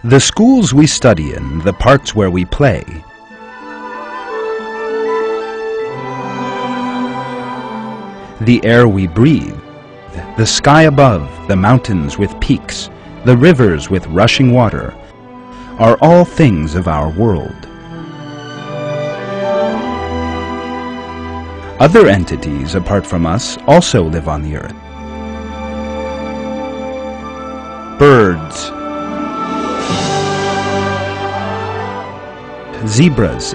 The schools we study in, the parks where we play, the air we breathe, the sky above, the mountains with peaks, the rivers with rushing water, are all things of our world. Other entities apart from us also live on the earth. Birds, zebras,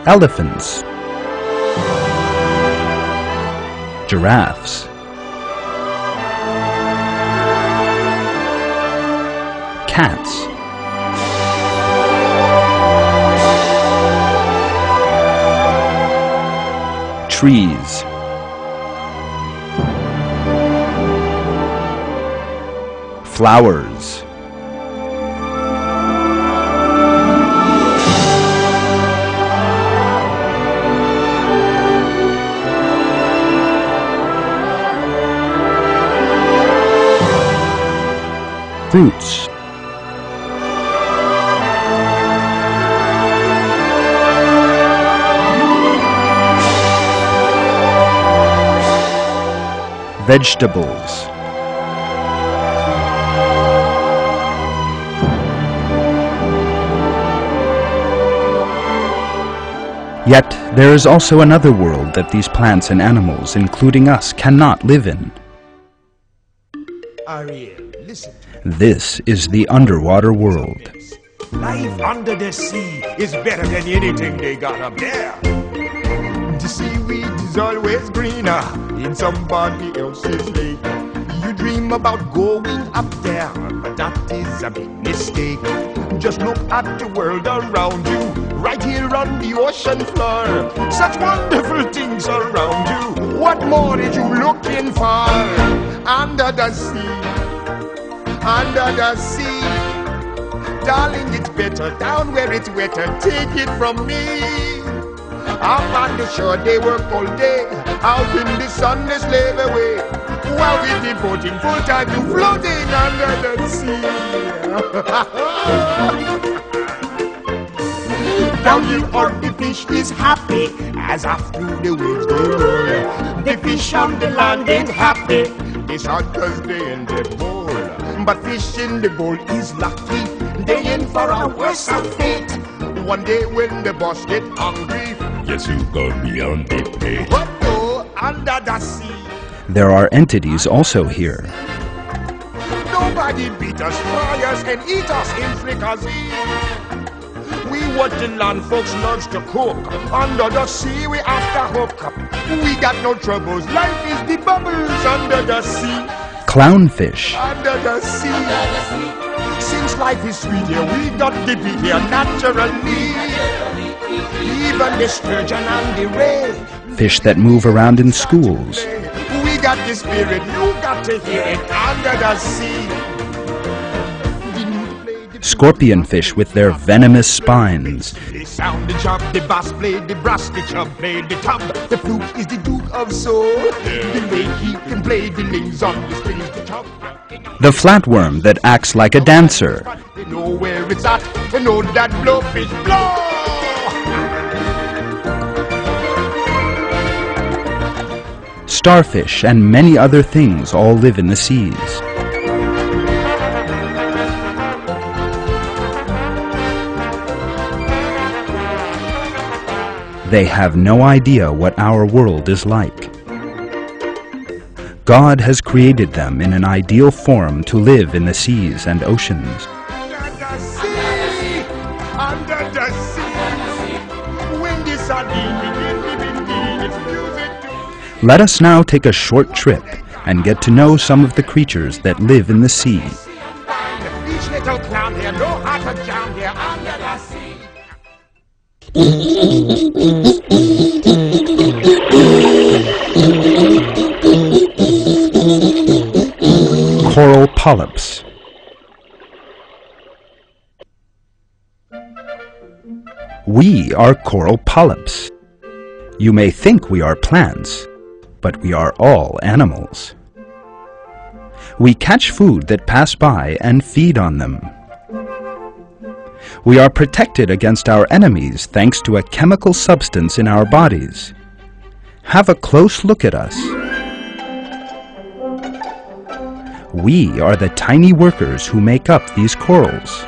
elephants, giraffes, cats, trees, flowers, fruits, vegetables, yet there is also another world that these plants and animals, including us, cannot live in. Ariel, listen. This is the underwater world. Life under the sea is better than anything they got up there. The seaweed is always greener in somebody else's lake. You dream about going up there, but that is a big mistake. Just look at the world around you, right here on the ocean floor. Such wonderful things around you. What more are you looking for? Under the sea, under the sea. Darling, it's better down where it's wetter. Take it from me. Up on the shore they work all day, out in the sun they slave away, while we devoting full time to floating under the sea. Down here on the fish is happy, as after the waves they roll. The fish on the land ain't happy, they shot cause they in the bowl. But fish in the bowl is lucky, they in for a worse fate. One day when the boss get hungry, yes, you gonna be on the pay. But go under the sea. There are entities also here. Nobody beat us, fry us, and eat us in fricassee. We what the land folks loves to cook. Under the sea we after hook. We got no troubles. Life is the bubbles under the sea. Clownfish. Under the sea. Since life is sweet here, we got to be here naturally. Even the sturgeon and the ray. Fish that move around in schools. We got the spirit, you got to hear it under the sea. Scorpion fish with their venomous spines. They sound the chop, the bass play, the brass, the chub play, the top. The flute is the duke of soul. The way he can play the names on the strings, the chop. The flatworm that acts like a dancer. They know where it's at, they know that blowfish blow. Starfish and many other things all live in the seas. They have no idea what our world is like. God has created them in an ideal form to live in the seas and oceans. Under the sea, under the sea. When the sardine begin, it's music to. Let us now take a short trip and get to know some of the creatures that live in the sea. Each little clown here, no heart to drown here under the sea. Coral polyps. We are coral polyps. You may think we are plants, but we are all animals. We catch food that pass by and feed on them. We are protected against our enemies thanks to a chemical substance in our bodies. Have a close look at us. We are the tiny workers who make up these corals.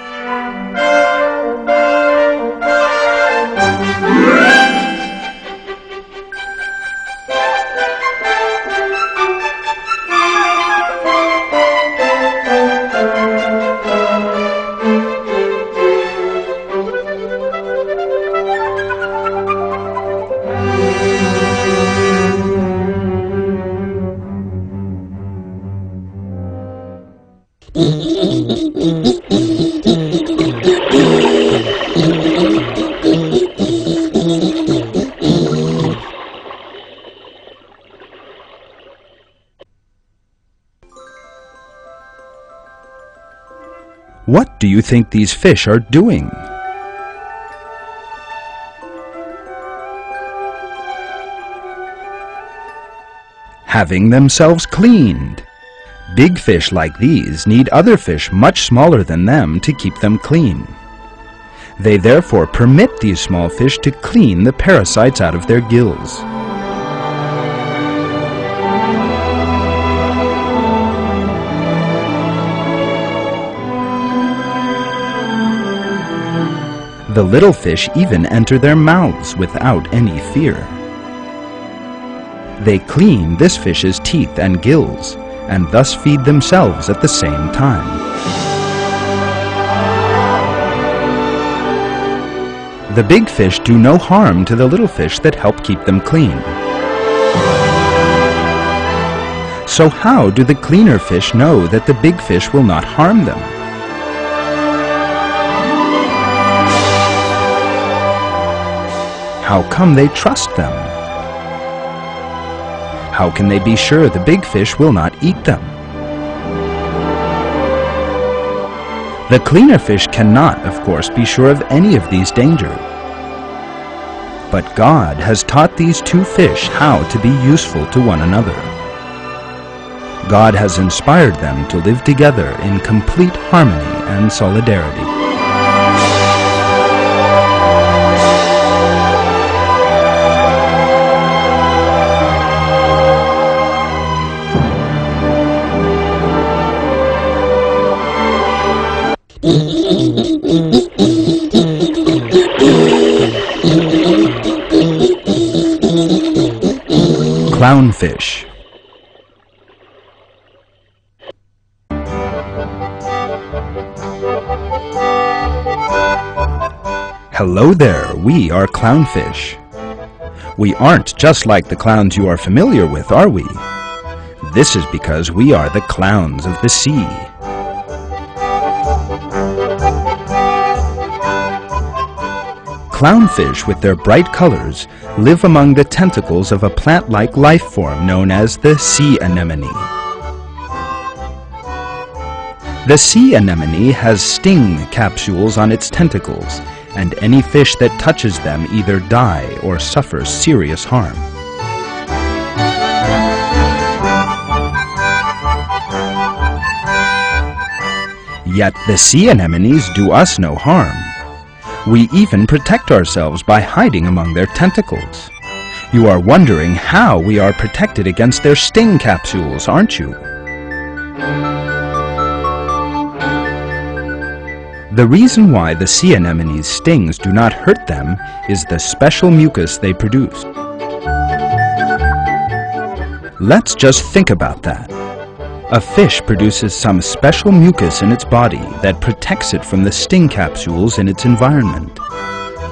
What do you think these fish are doing? Having themselves cleaned. Big fish like these need other fish much smaller than them to keep them clean. They therefore permit these small fish to clean the parasites out of their gills. The little fish even enter their mouths without any fear. They clean this fish's teeth and gills, and thus feed themselves at the same time. The big fish do no harm to the little fish that help keep them clean. So how do the cleaner fish know that the big fish will not harm them? How come they trust them? How can they be sure the big fish will not eat them? The cleaner fish cannot, of course, be sure of any of these dangers. But God has taught these two fish how to be useful to one another. God has inspired them to live together in complete harmony and solidarity. Clownfish. Hello there, we are clownfish. We aren't just like the clowns you are familiar with, are we? This is because we are the clowns of the sea. Clownfish, with their bright colors, live among the tentacles of a plant-like life form known as the sea anemone. The sea anemone has sting capsules on its tentacles, and any fish that touches them either die or suffers serious harm. Yet the sea anemones do us no harm. We even protect ourselves by hiding among their tentacles. You are wondering how we are protected against their sting capsules, aren't you? The reason why the sea anemone's stings do not hurt them is the special mucus they produce. Let's just think about that. A fish produces some special mucus in its body that protects it from the sting capsules in its environment.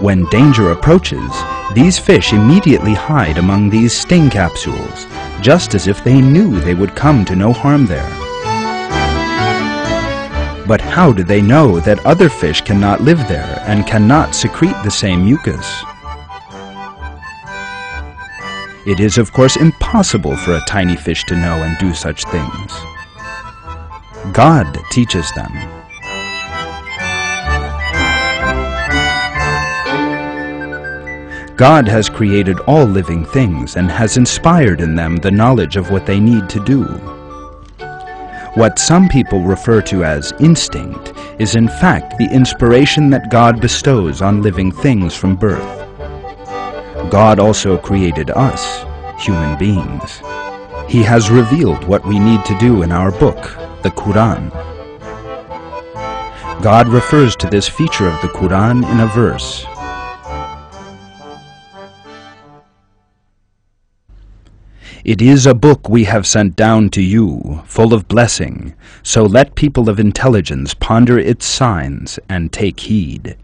When danger approaches, these fish immediately hide among these sting capsules, just as if they knew they would come to no harm there. But how do they know that other fish cannot live there and cannot secrete the same mucus? It is, of course, impossible for a tiny fish to know and do such things. God teaches them. God has created all living things and has inspired in them the knowledge of what they need to do. What some people refer to as instinct is in fact the inspiration that God bestows on living things from birth. God also created us, human beings. He has revealed what we need to do in our book, the Quran. God refers to this feature of the Quran in a verse. It is a book we have sent down to you, full of blessing, so let people of intelligence ponder its signs and take heed.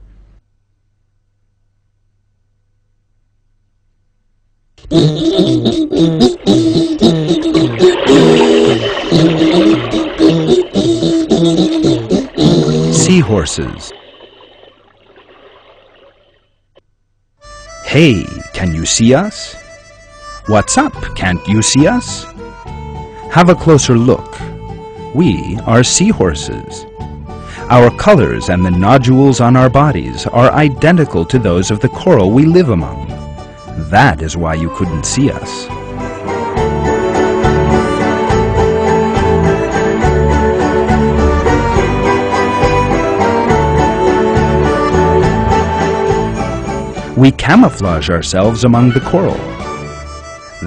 Seahorses. Hey, can you see us? What's up? Can't you see us? Have a closer look. We are seahorses. Our colors and the nodules on our bodies are identical to those of the coral we live among. That is why you couldn't see us. We camouflage ourselves among the coral.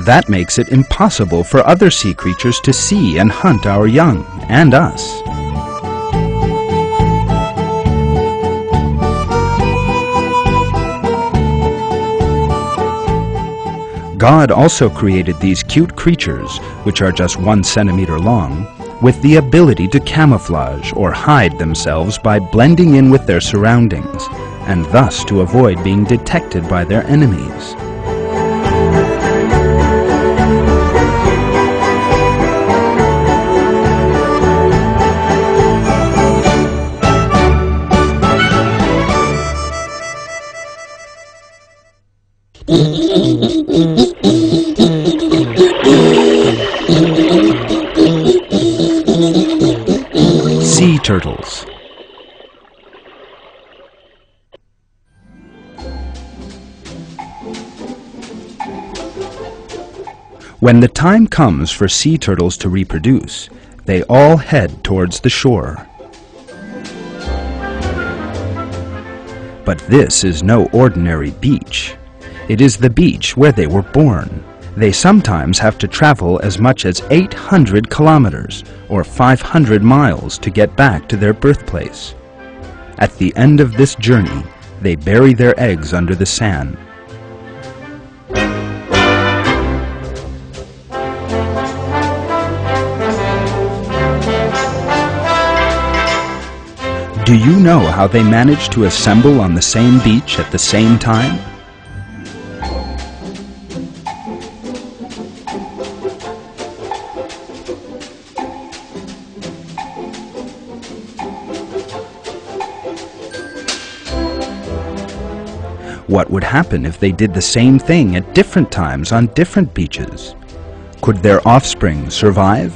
That makes it impossible for other sea creatures to see and hunt our young and us. God also created these cute creatures, which are just 1 centimeter long, with the ability to camouflage or hide themselves by blending in with their surroundings, and thus to avoid being detected by their enemies. Sea turtles. When the time comes for sea turtles to reproduce, they all head towards the shore. But this is no ordinary beach. It is the beach where they were born. They sometimes have to travel as much as 800 kilometers, or 500 miles, to get back to their birthplace. At the end of this journey, they bury their eggs under the sand. Do you know how they manage to assemble on the same beach at the same time? What would happen if they did the same thing at different times on different beaches? Could their offspring survive?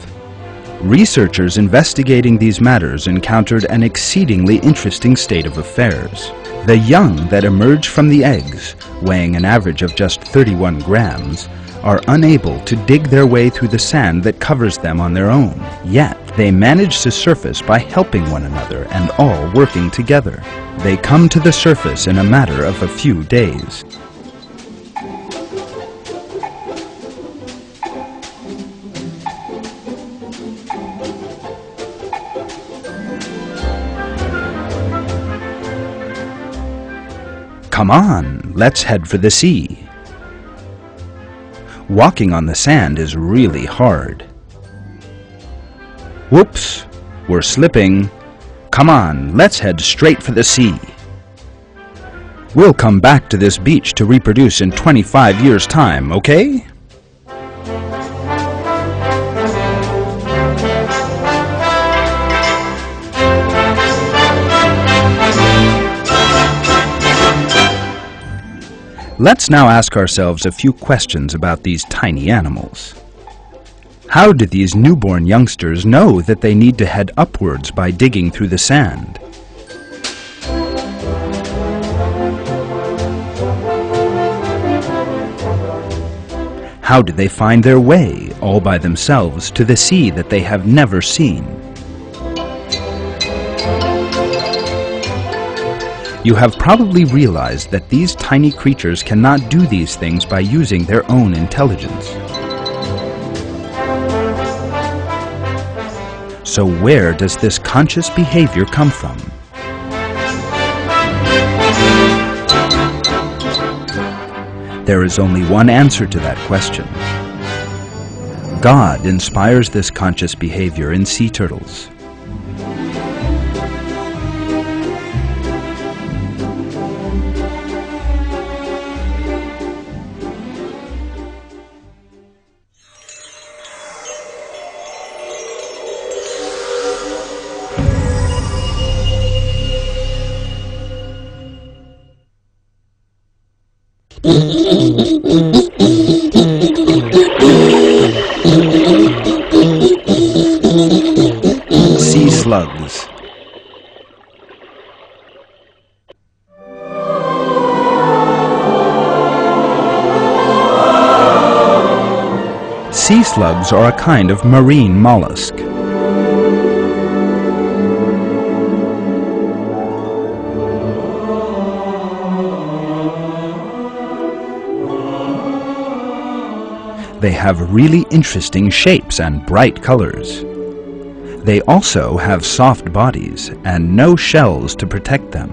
Researchers investigating these matters encountered an exceedingly interesting state of affairs. The young that emerge from the eggs, weighing an average of just 31 grams, are unable to dig their way through the sand that covers them on their own. Yet, they manage to surface by helping one another and all working together. They come to the surface in a matter of a few days. Come on, let's head for the sea. Walking on the sand is really hard. Whoops, we're slipping. Come on, let's head straight for the sea. We'll come back to this beach to reproduce in 25 years' time, okay? Let's now ask ourselves a few questions about these tiny animals. How do these newborn youngsters know that they need to head upwards by digging through the sand? How do they find their way, all by themselves, to the sea that they have never seen? You have probably realized that these tiny creatures cannot do these things by using their own intelligence. So where does this conscious behavior come from? There is only one answer to that question. God inspires this conscious behavior in sea turtles. Sea slugs. Sea slugs are a kind of marine mollusk. They have really interesting shapes and bright colors. They also have soft bodies and no shells to protect them.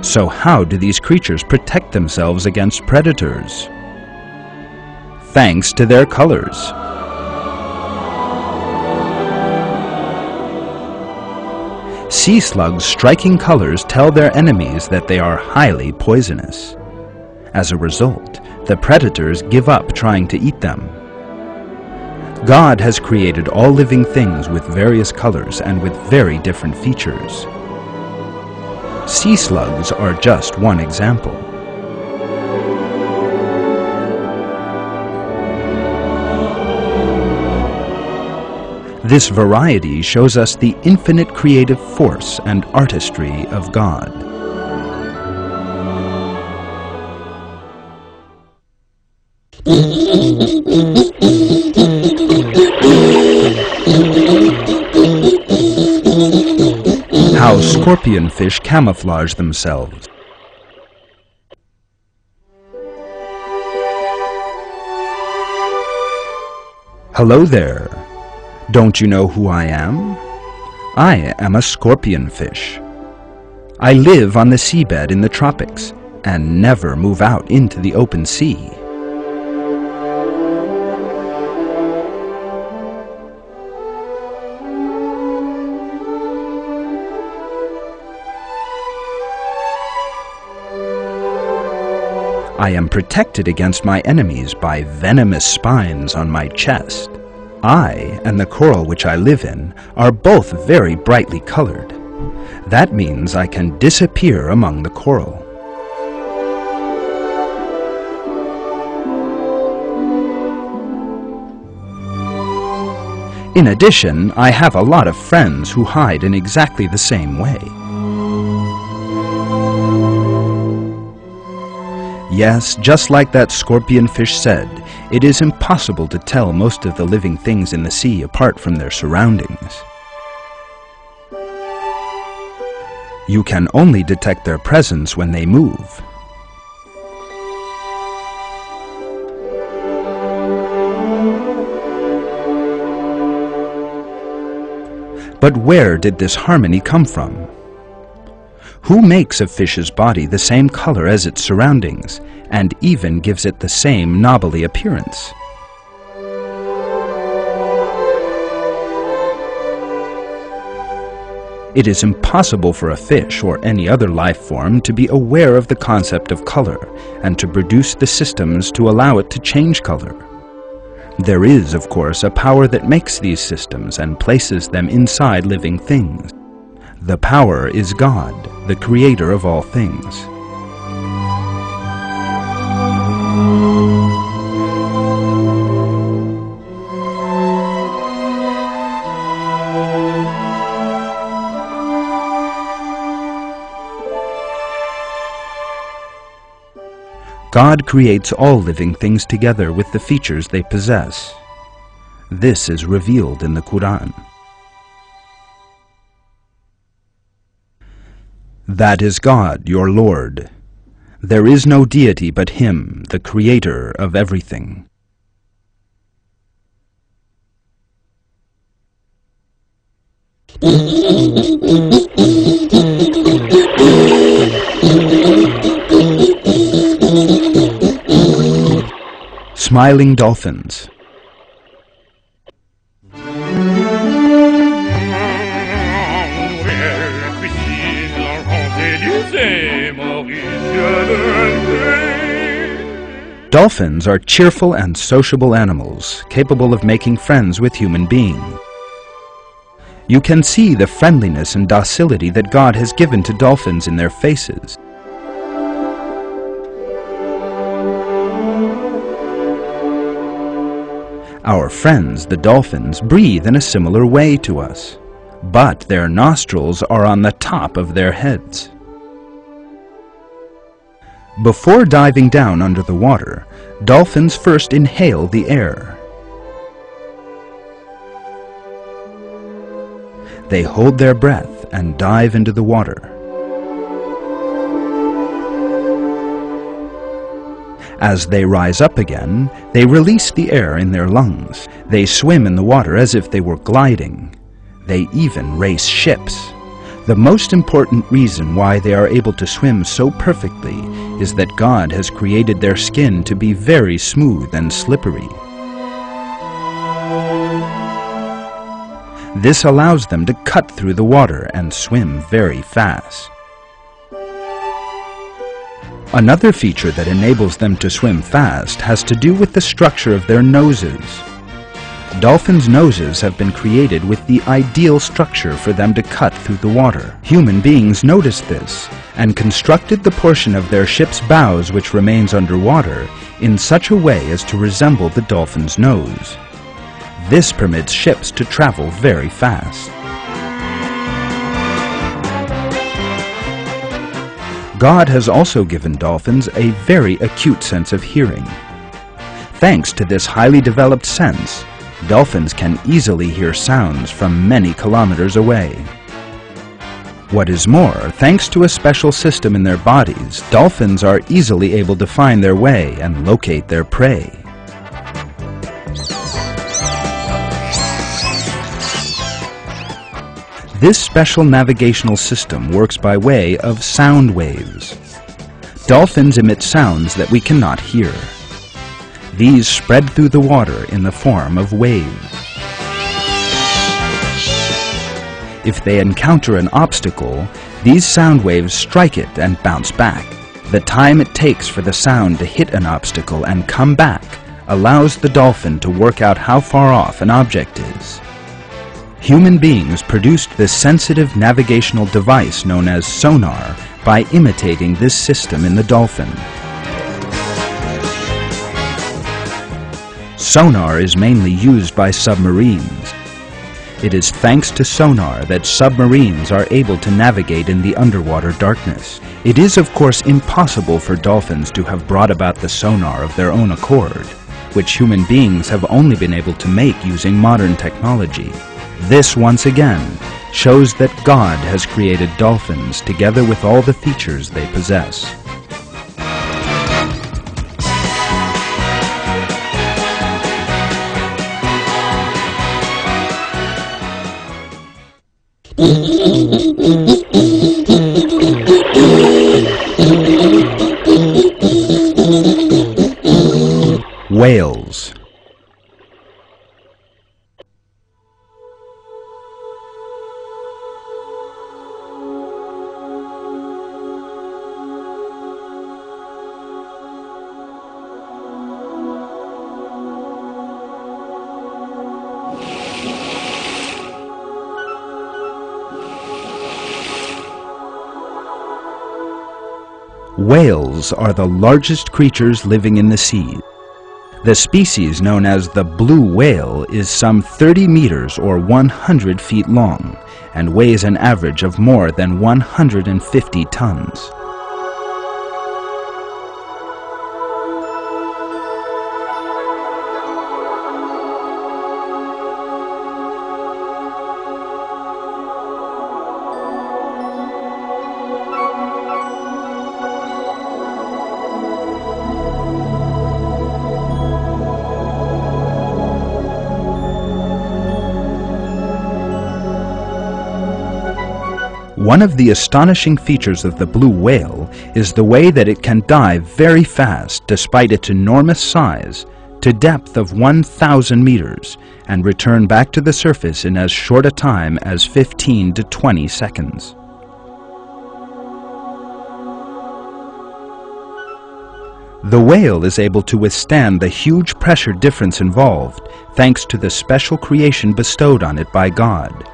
So how do these creatures protect themselves against predators? Thanks to their colors. Sea slugs' striking colors tell their enemies that they are highly poisonous. As a result, the predators give up trying to eat them. God has created all living things with various colors and with very different features. Sea slugs are just one example. This variety shows us the infinite creative force and artistry of God. How scorpionfish camouflage themselves. Hello there. Don't you know who I am? I am a scorpionfish. I live on the seabed in the tropics and never move out into the open sea. I am protected against my enemies by venomous spines on my chest. I and the coral which I live in are both very brightly colored. That means I can disappear among the coral. In addition, I have a lot of friends who hide in exactly the same way. Yes, just like that scorpionfish said, it is impossible to tell most of the living things in the sea apart from their surroundings. You can only detect their presence when they move. But where did this harmony come from? Who makes a fish's body the same color as its surroundings, and even gives it the same knobbly appearance? It is impossible for a fish or any other life form to be aware of the concept of color and to produce the systems to allow it to change color. There is, of course, a power that makes these systems and places them inside living things. The power is God, the creator of all things. God creates all living things together with the features they possess. This is revealed in the Quran. That is God, your Lord. There is no deity but Him, the Creator of everything. Smiling dolphins. Dolphins are cheerful and sociable animals, capable of making friends with human beings. You can see the friendliness and docility that God has given to dolphins in their faces. Our friends, the dolphins, breathe in a similar way to us, but their nostrils are on the top of their heads. Before diving down under the water, dolphins first inhale the air. They hold their breath and dive into the water. As they rise up again, they release the air in their lungs. They swim in the water as if they were gliding. They even race ships. The most important reason why they are able to swim so perfectly is that God has created their skin to be very smooth and slippery. This allows them to cut through the water and swim very fast. Another feature that enables them to swim fast has to do with the structure of their noses. Dolphins' noses have been created with the ideal structure for them to cut through the water. Human beings noticed this and constructed the portion of their ship's bows which remains underwater in such a way as to resemble the dolphin's nose. This permits ships to travel very fast. God has also given dolphins a very acute sense of hearing. Thanks to this highly developed sense, dolphins can easily hear sounds from many kilometers away. What is more, thanks to a special system in their bodies, dolphins are easily able to find their way and locate their prey. This special navigational system works by way of sound waves. Dolphins emit sounds that we cannot hear. These spread through the water in the form of waves. If they encounter an obstacle, these sound waves strike it and bounce back. The time it takes for the sound to hit an obstacle and come back allows the dolphin to work out how far off an object is. Human beings produced this sensitive navigational device known as sonar by imitating this system in the dolphin. Sonar is mainly used by submarines. It is thanks to sonar that submarines are able to navigate in the underwater darkness. It is of course impossible for dolphins to have brought about the sonar of their own accord, which human beings have only been able to make using modern technology. This once again shows that God has created dolphins together with all the features they possess. Whales. Whales are the largest creatures living in the sea. The species known as the blue whale is some 30 meters or 100 feet long and weighs an average of more than 150 tons. One of the astonishing features of the blue whale is the way that it can dive very fast despite its enormous size to depth of 1,000 meters and return back to the surface in as short a time as 15 to 20 seconds. The whale is able to withstand the huge pressure difference involved thanks to the special creation bestowed on it by God.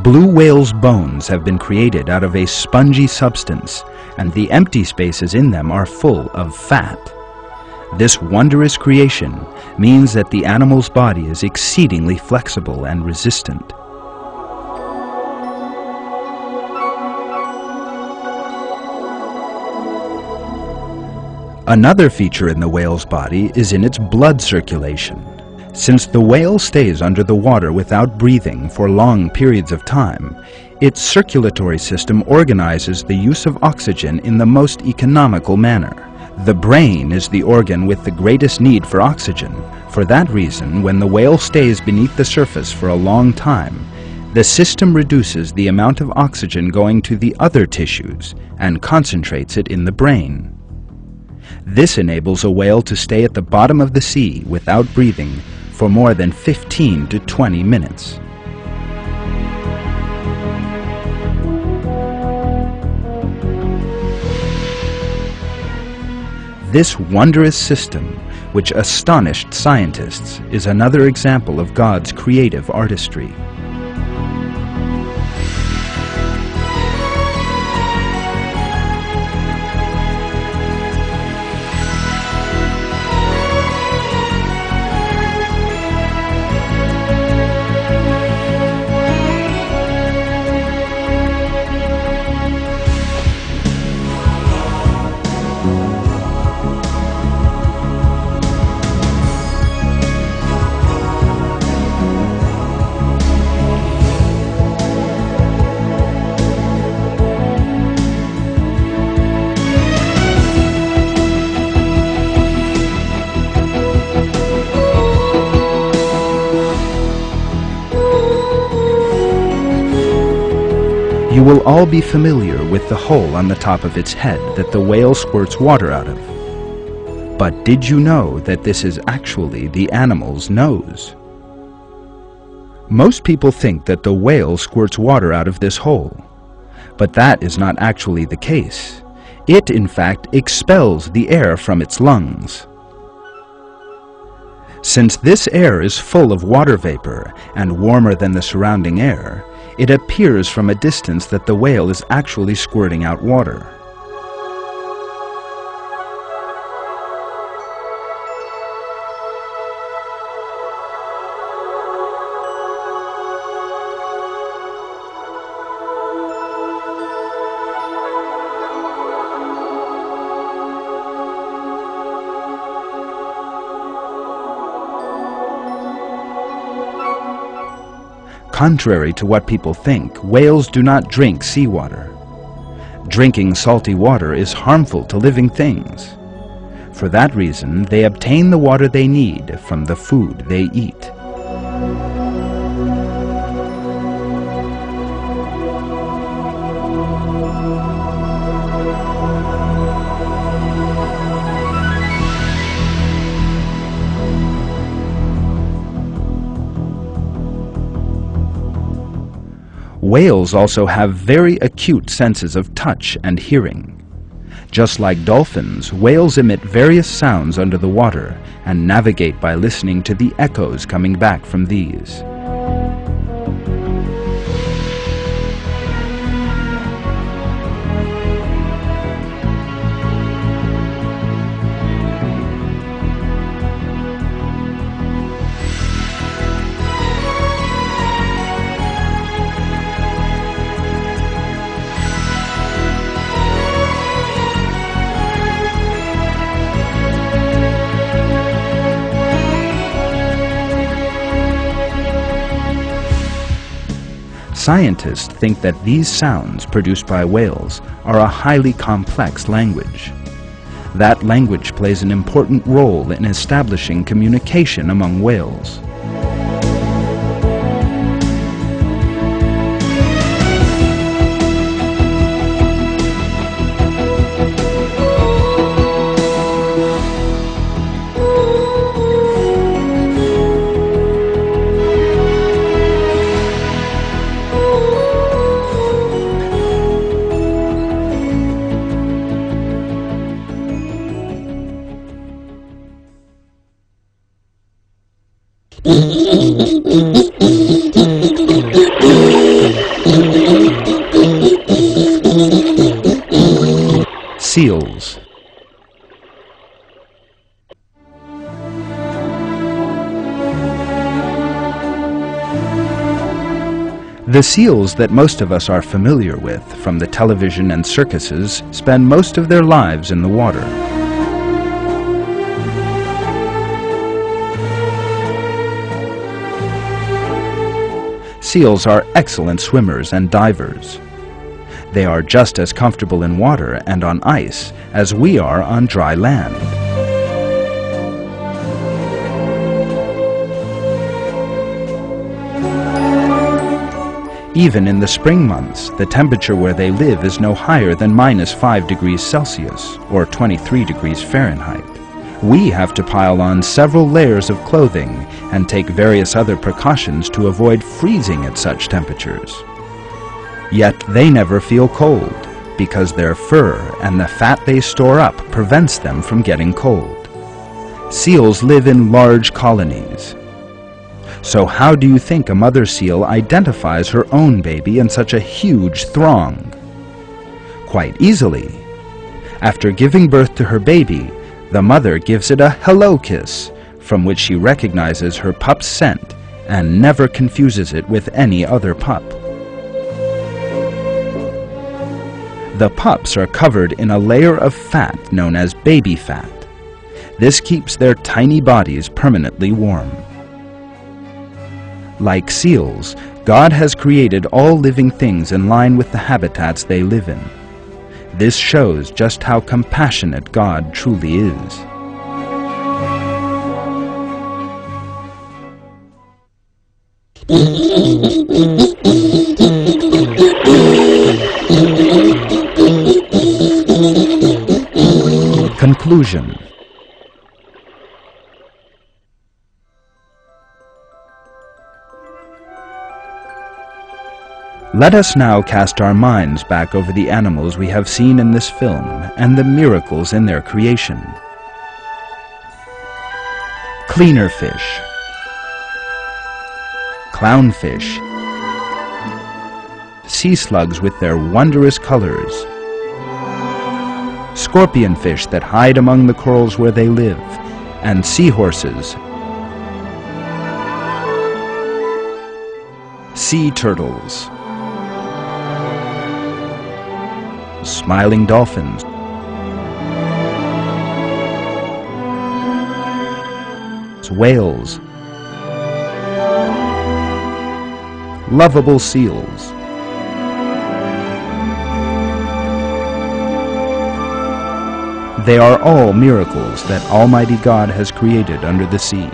Blue whales' bones have been created out of a spongy substance, and the empty spaces in them are full of fat. This wondrous creation means that the animal's body is exceedingly flexible and resistant. Another feature in the whale's body is in its blood circulation. Since the whale stays under the water without breathing for long periods of time, its circulatory system organizes the use of oxygen in the most economical manner. The brain is the organ with the greatest need for oxygen. For that reason, when the whale stays beneath the surface for a long time, the system reduces the amount of oxygen going to the other tissues and concentrates it in the brain. This enables a whale to stay at the bottom of the sea without breathing for more than 15 to 20 minutes. This wondrous system, which astonished scientists, is another example of God's creative artistry. You will all be familiar with the hole on the top of its head that the whale squirts water out of. But did you know that this is actually the animal's nose? Most people think that the whale squirts water out of this hole, but that is not actually the case. It, in fact, expels the air from its lungs. Since this air is full of water vapor and warmer than the surrounding air, it appears from a distance that the whale is actually squirting out water. Contrary to what people think, whales do not drink seawater. Drinking salty water is harmful to living things. For that reason, they obtain the water they need from the food they eat. Whales also have very acute senses of touch and hearing. Just like dolphins, whales emit various sounds under the water and navigate by listening to the echoes coming back from these. Scientists think that these sounds produced by whales are a highly complex language. That language plays an important role in establishing communication among whales. Seals. The seals that most of us are familiar with from the television and circuses spend most of their lives in the water. Seals are excellent swimmers and divers. They are just as comfortable in water and on ice as we are on dry land. Even in the spring months, the temperature where they live is no higher than -5 degrees Celsius, or 23 degrees Fahrenheit. We have to pile on several layers of clothing and take various other precautions to avoid freezing at such temperatures. Yet they never feel cold, because their fur and the fat they store up prevents them from getting cold. Seals live in large colonies. So how do you think a mother seal identifies her own baby in such a huge throng? Quite easily. After giving birth to her baby, the mother gives it a hello kiss, from which she recognizes her pup's scent and never confuses it with any other pup. The pups are covered in a layer of fat known as baby fat. This keeps their tiny bodies permanently warm. Like seals, God has created all living things in line with the habitats they live in. This shows just how compassionate God truly is. Conclusion. Let us now cast our minds back over the animals we have seen in this film and the miracles in their creation. Cleaner fish, clownfish, sea slugs with their wondrous colors, scorpionfish that hide among the corals where they live, and seahorses, sea turtles, smiling dolphins, whales, lovable seals. They are all miracles that Almighty God has created under the sea.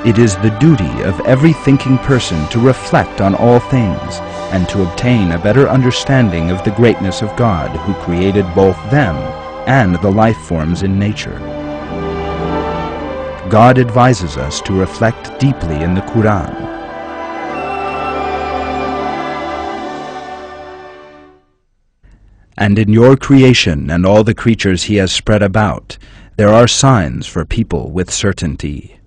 It is the duty of every thinking person to reflect on all things and to obtain a better understanding of the greatness of God who created both them and the life forms in nature. God advises us to reflect deeply in the Quran. And in your creation and all the creatures He has spread about, there are signs for people with certainty.